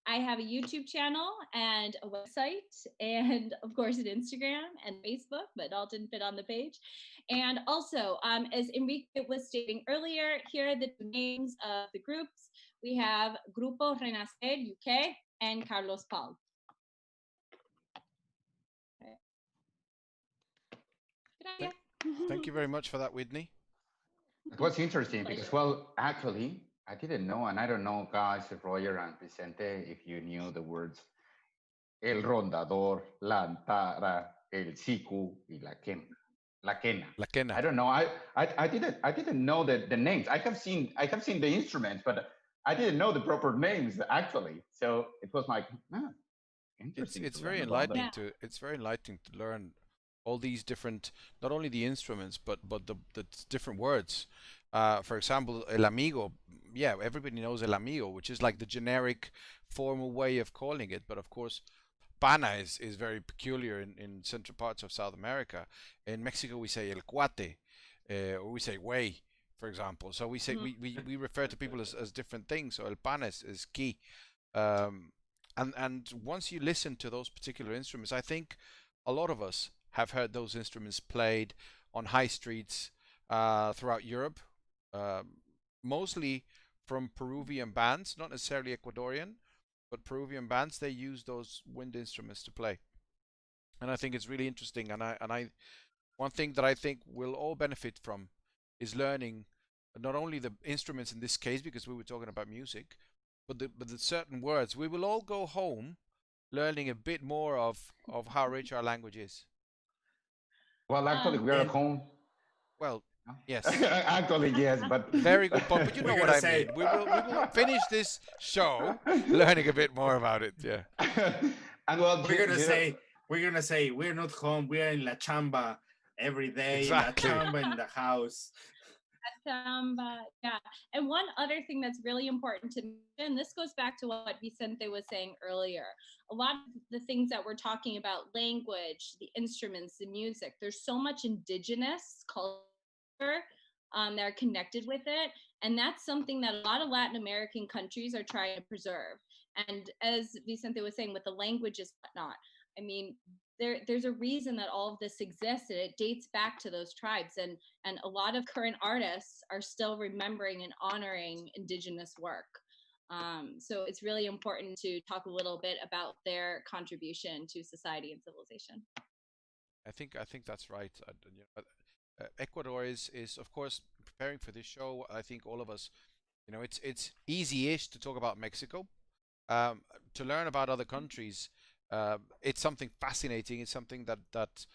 I have a YouTube channel and a website, and of course an Instagram and Facebook, but all didn't fit on the page. And also, as Enrique was stating earlier, here are the names of the groups. We have Grupo Renacer UK and Carlos Paul. Thank you very much for that, Whitney. It was interesting because, well, actually, I didn't know, and I don't know, guys, Roger and Vicente, if you knew the words el rondador, la antara, el siku, y la quena. La quena. I don't know. I didn't know the names. I have seen the instruments, but I didn't know the proper names actually. So it was like, It's interesting to it's learn very about them. enlightening to it's very enlightening to learn all these different, not only the instruments but the different words. For example, el amigo. Yeah, everybody knows el amigo, which is like the generic formal way of calling it. But of course, pana is very peculiar in central parts of South America. In Mexico, we say el cuate, or we say way, for example. So we say we refer to people as different things. So el pana is key. Um, and once you listen to those particular instruments, I think a lot of us have heard those instruments played on high streets throughout Europe, um, mostly from Peruvian bands, not necessarily Ecuadorian, but Peruvian bands. They use those wind instruments to play, and I think it's really interesting. And I one thing that I think we'll all benefit from is learning not only the instruments in this case, because we were talking about music, but the certain words. We will all go home learning a bit more of how rich our language is. Well, actually, we're at And home. Well, No? yes, Actually, yes, but very good point. But you we're know what gonna I say mean. We will finish this show learning a bit more about it. Yeah, and well, we're gonna say we're gonna say we're not home. We're in la chamba every day. La exactly. chamba in the house. Yeah. And one other thing that's really important to mention, this goes back to what Vicente was saying earlier. A lot of the things that we're talking about, language, the instruments, the music, there's so much indigenous culture that are connected with it. And that's something that a lot of Latin American countries are trying to preserve. And as Vicente was saying, with the languages, whatnot, I mean, there's a reason that all of this exists, and it dates back to those tribes. And a lot of current artists are still remembering and honoring indigenous work. So it's really important to talk a little bit about their contribution to society and civilization. I think that's right. Ecuador is of course preparing for this show. I think all of us, it's easy-ish to talk about Mexico. Um, to learn about other countries, it's something fascinating. It's something that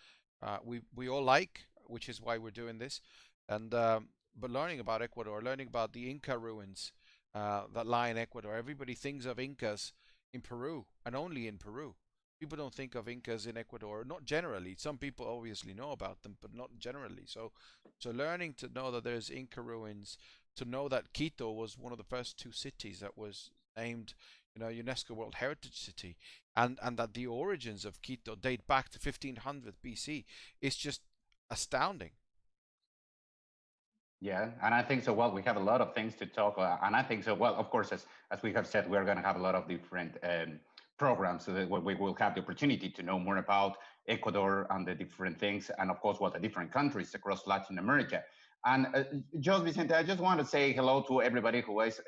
we all like, which is why we're doing this. And but learning about Ecuador, learning about the Inca ruins that lie in Ecuador. Everybody thinks of Incas in Peru and only in Peru. People don't think of Incas in Ecuador, not generally. Some people obviously know about them, but not generally. So learning to know that there's Inca ruins, to know that Quito was one of the first two cities that was named, UNESCO World Heritage City, and that the origins of Quito date back to 1500 BC is just astounding. yeah, and I think so. Well, we have a lot of things to talk, and I think so. Well, of course, as we have said, we're going to have a lot of different programs, so that we will have the opportunity to know more about Ecuador and the different things, and of course, what the different countries across Latin America. And just Vicente, I just want to say hello to everybody who is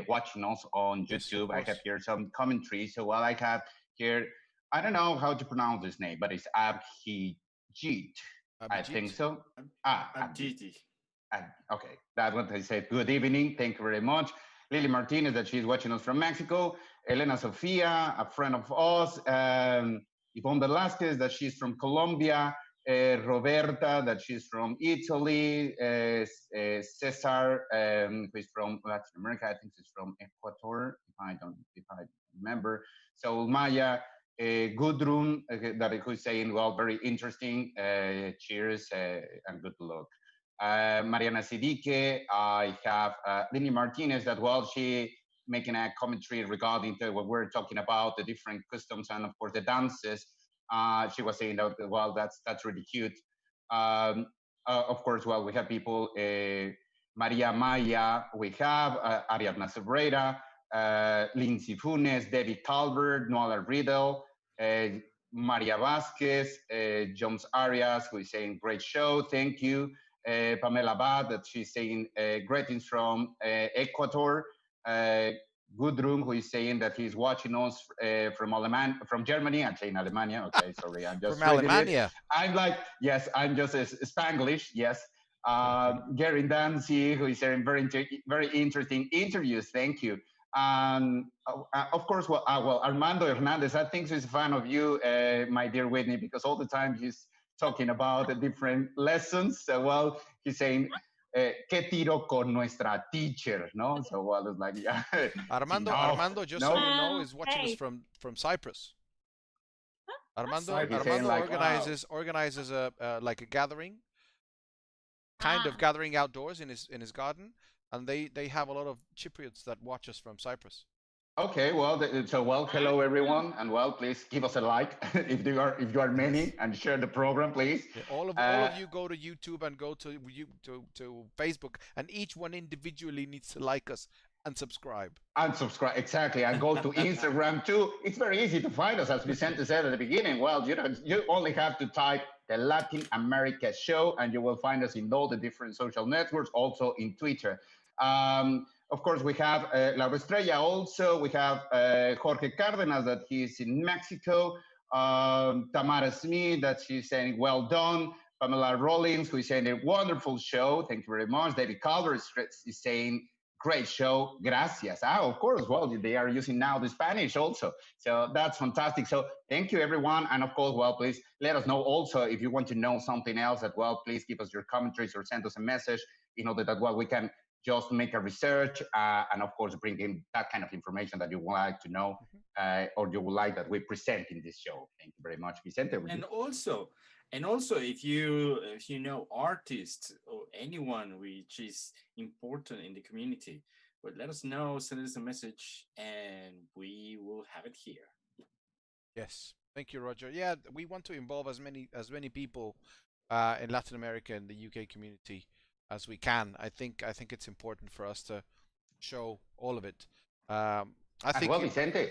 watching us on Yes, of YouTube. I have course. here some commentary. So while I have here, I don't know how to pronounce this name, but it's Abhijit. I think Abhijit. so. I'm, I'm Abhijit. Gigi. Okay, that's what I said. Good evening. Thank you very much. Lily Martinez, that she's watching us from Mexico. Elena Sofia, a friend of ours. Yvonne Velasquez, that she's from Colombia. Roberta, that she's from Italy. Cesar, who is from Latin America. I think she's from Ecuador, if I remember. So Maya, Gudrun, that who's saying, well, very interesting. Cheers and good luck. Mariana Siddique. I have Lini Martinez that, well, she making a commentary regarding to what we're talking about, the different customs and, of course, the dances. She was saying that, well, that's really cute. Um, of course, well, we have people, Maria Maya, we have Ariadna Sobrera, Lindsay Funes, Debbie Talbert, Noala Riddle, uh, Maria Vasquez, Jones Arias, who is saying, great show, thank you. Pamela Bad, that she's saying greetings from Ecuador. Uh, Gudrun, who is saying that he's watching us from Germany. I'm saying Alemania. Okay, sorry, I'm From just reading it. Alemania. I'm like, yes, I'm just Spanglish. Yes. Gary Dancy, who is sharing very interesting interviews. Thank you. Of course, well, Armando Hernandez, I think he's a fan of you, my dear Whitney, because all the time he's talking about the different lessons. So, well, he's saying, ¿qué tiro con nuestra teacher? No? So, well, it's like, yeah. Armando, just no. so you know, is watching us from Cyprus. Armando like, organizes a like a gathering, kind of gathering outdoors in his garden, and they have a lot of Cypriots that watch us from Cyprus. Okay, well, hello everyone, and well, please give us a like if you are many, and share the program, please. Yeah, all of you go to YouTube and go to Facebook, and each one individually needs to like us and subscribe. Exactly, and go to Instagram too. It's very easy to find us, as Vicente said at the beginning. Well, you only have to type the Latin America Show, and you will find us in all the different social networks, also in Twitter. Of course, we have Laura Estrella also. We have Jorge Cárdenas, that he's in Mexico. Tamara Smith, that she's saying, well done. Pamela Rollins, who is saying, a wonderful show. Thank you very much. David Calder is saying, great show. Gracias. Of course. Well, they are using now the Spanish also. So that's fantastic. So thank you, everyone. And of course, well, please let us know also if you want to know something else as well. Please give us your commentaries or send us a message in order that, well, we can just make a research and, of course, bring in that kind of information that you would like to know or you would like that we present in this show. Thank you very much, Vicente. And also, if you know artists or anyone which is important in the community, but let us know, send us a message, and we will have it here. Yes, thank you, Roger. Yeah, we want to involve as many people in Latin America and the UK community as we can. I think it's important for us to show all of it. I think. Well, Vicente,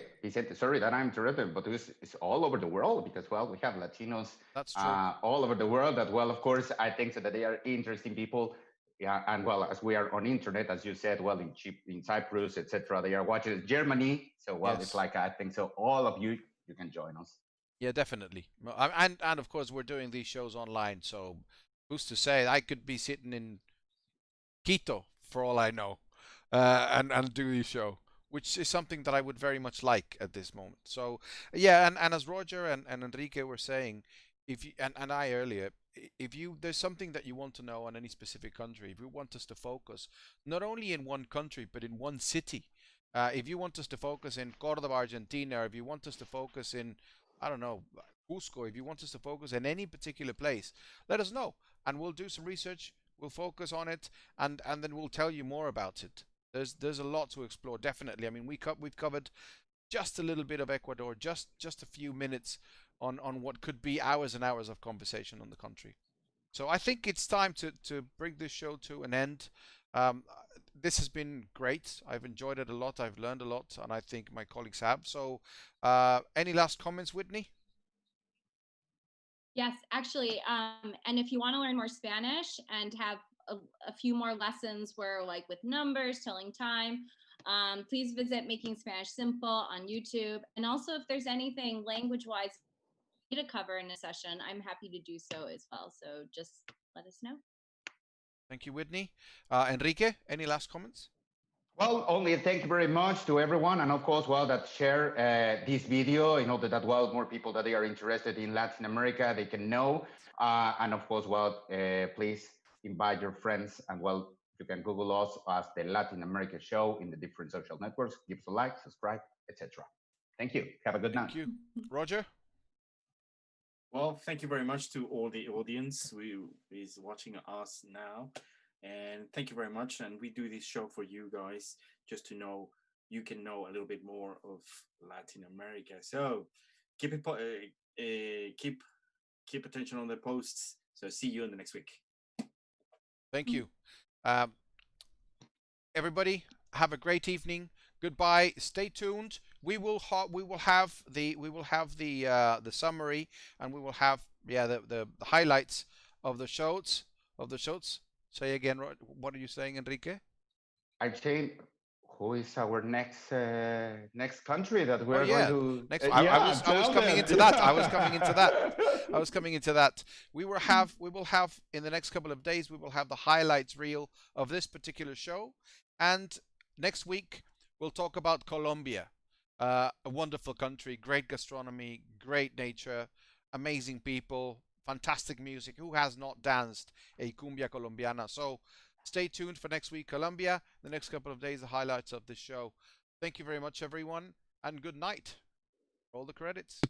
sorry that I'm interrupting, but it's all over the world because, well, we have Latinos all over the world. That, well, of course, I think so that they are interesting people. Yeah, and well, as we are on internet, as you said, well, in Cyprus, etc., they are watching Germany. So, well, It's like I think so. All of you can join us. Yeah, definitely. And of course, we're doing these shows online. So, who's to say? I could be sitting in Quito for all I know, and do this show, which is something that I would very much like at this moment. So yeah, and as Roger and Enrique were saying, if you and I earlier, if there's something that you want to know on any specific country, if you want us to focus not only in one country but in one city, if you want us to focus in Cordoba, Argentina, or if you want us to focus in, I don't know, Cusco, if you want us to focus in any particular place, let us know, and we'll do some research. We'll focus on it, and then we'll tell you more about it. There's a lot to explore, definitely. I mean, we've covered just a little bit of Ecuador, just a few minutes on what could be hours and hours of conversation on the country. So I think it's time to bring this show to an end. This has been great. I've enjoyed it a lot. I've learned a lot, and I think my colleagues have. So, any last comments, Whitney? Yes, actually, and if you want to learn more Spanish and have a few more lessons where, like, with numbers, telling time, please visit Making Spanish Simple on YouTube. And also, if there's anything language-wise to cover in a session, I'm happy to do so as well. So just let us know. Thank you, Whitney. Enrique, any last comments? Well, only thank you very much to everyone, and of course, well, that share this video in order that, well, more people that they are interested in Latin America, they can know. And of course, well, please invite your friends, and well, you can Google us as the Latin America Show in the different social networks. Give us a like, subscribe, etc. Thank you. Have a good night. Thank you, Roger. Well, thank you very much to all the audience who is watching us now. And thank you very much. And we do this show for you guys, just to know, you can know a little bit more of Latin America. So keep attention on the posts. So see you in the next week. Thank you. Everybody, have a great evening. Goodbye. Stay tuned. We will have the summary, and we will have the highlights of the shows. Say again, what are you saying, Enrique? I'm saying, who is our next country that we're going to? Next, I was coming into that. I was coming into that. We will have in the next couple of days, we will have the highlights reel of this particular show. And next week, we'll talk about Colombia. A wonderful country, great gastronomy, great nature, amazing people, fantastic music. Who has not danced a cumbia colombiana? So stay tuned for next week, Colombia. The next couple of days, the highlights of this show. Thank you very much, everyone, and good night. Roll the credits.